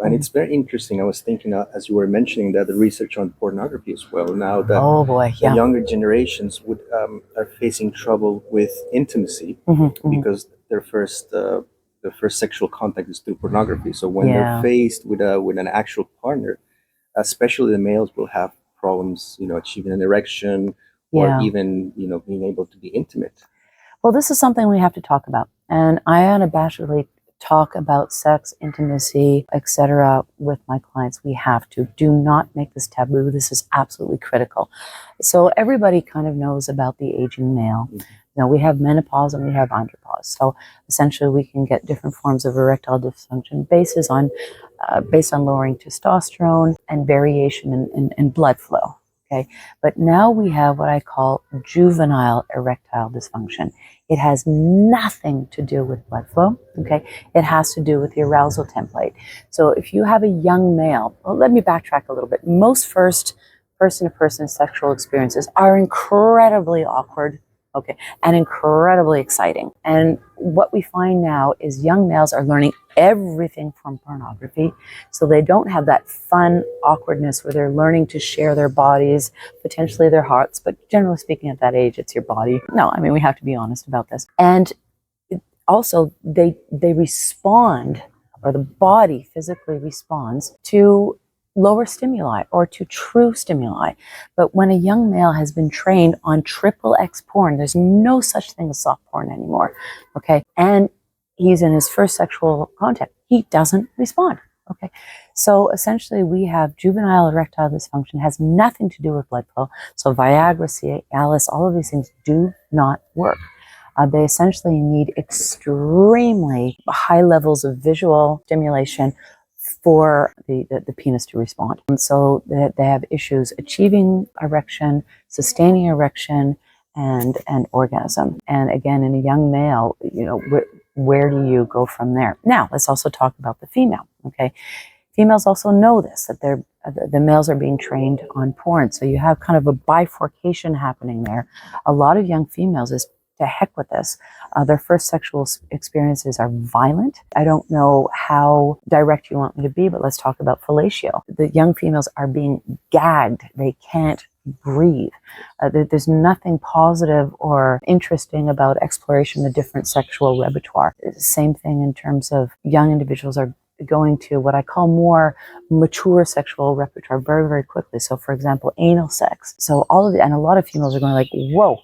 and it's very interesting. I was thinking, as you were mentioning, that the research on pornography as well, now that Oh boy, the yeah. younger generations are facing trouble with intimacy because their first sexual contact is through pornography. So when they're faced with an actual partner, especially the males will have problems, achieving an erection or even, being able to be intimate. Well, this is something we have to talk about. And I unabashedly talk about sex, intimacy, etc. with my clients. We have to. Do not make this taboo. This is absolutely critical. So everybody kind of knows about the aging male. We have menopause and we have andropause. So essentially we can get different forms of erectile dysfunction based on lowering testosterone and variation in blood flow. Okay, but now we have what I call juvenile erectile dysfunction. It has nothing to do with blood flow. Okay, it has to do with the arousal template. So if you have a young male, well, let me backtrack a little bit. Most first person-to-person sexual experiences are incredibly awkward, okay, and incredibly exciting. And what we find now is young males are learning everything from pornography. So they don't have that fun awkwardness where they're learning to share their bodies, potentially their hearts, but generally speaking at that age, it's your body. No, I mean, we have to be honest about this. And also they respond, or the body physically responds to lower stimuli or to true stimuli. But when a young male has been trained on XXX porn, there's no such thing as soft porn anymore, okay? And he's in his first sexual contact, he doesn't respond, okay? So essentially we have juvenile erectile dysfunction, has nothing to do with blood flow. So Viagra, Cialis, all of these things do not work. They essentially need extremely high levels of visual stimulation for the penis to respond. And so they have issues achieving erection, sustaining erection, and orgasm. And again, in a young male, where do you go from there? Now, let's also talk about the female, okay? Females also know this, that the males are being trained on porn. So you have kind of a bifurcation happening there. A lot of young females is, to heck with this. Their first sexual experiences are violent. I don't know how direct you want me to be, but let's talk about fellatio. The young females are being gagged. They can't breathe. There's nothing positive or interesting about exploration of different sexual repertoire. Same thing in terms of young individuals are going to what I call more mature sexual repertoire very, very quickly. So for example, anal sex. So all of it, and a lot of females are going like, whoa,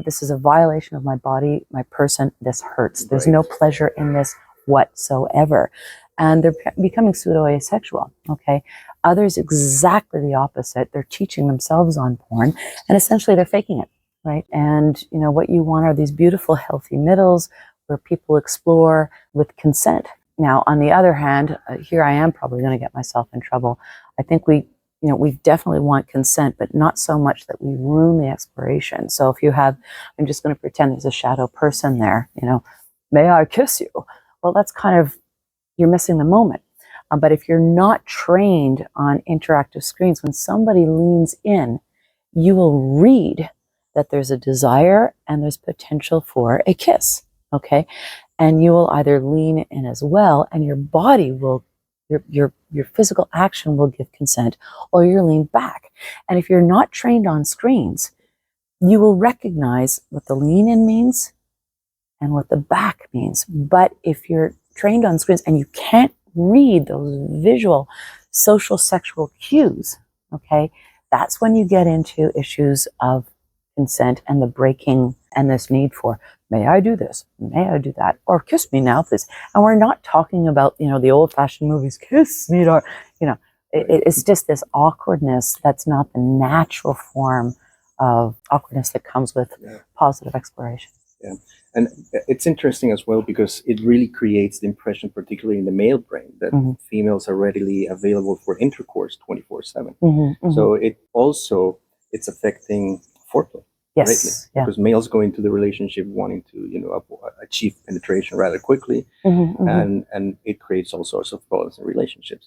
this is a violation of my body, my person, this hurts. There's no pleasure in this whatsoever. And they're becoming pseudo-asexual, okay? Others, exactly the opposite. They're teaching themselves on porn, and essentially they're faking it, right? And, what you want are these beautiful, healthy middles where people explore with consent. Now, on the other hand, here I am probably going to get myself in trouble. I think we definitely want consent, but not so much that we ruin the exploration. So if you have, I'm just going to pretend there's a shadow person there, may I kiss you? Well, that's kind of, you're missing the moment. But if you're not trained on interactive screens, when somebody leans in, you will read that there's a desire and there's potential for a kiss, okay? And you will either lean in as well, and your body will, your physical action will give consent, or you're leaned back. And if you're not trained on screens, you will recognize what the lean in means and what the back means. But if you're trained on screens and you can't read those visual social sexual cues, okay, that's when you get into issues of consent and the breaking and this need for, may I do this? May I do that? Or kiss me now, please. And we're not talking about, the old-fashioned movies, kiss me, or, it's just this awkwardness that's not the natural form of awkwardness that comes with positive exploration. Yeah, and it's interesting as well because it really creates the impression, particularly in the male brain, that females are readily available for intercourse 24/7. So it's affecting foreplay. Yes, because males go into the relationship wanting to achieve penetration rather quickly, and it creates all sorts of problems in relationships.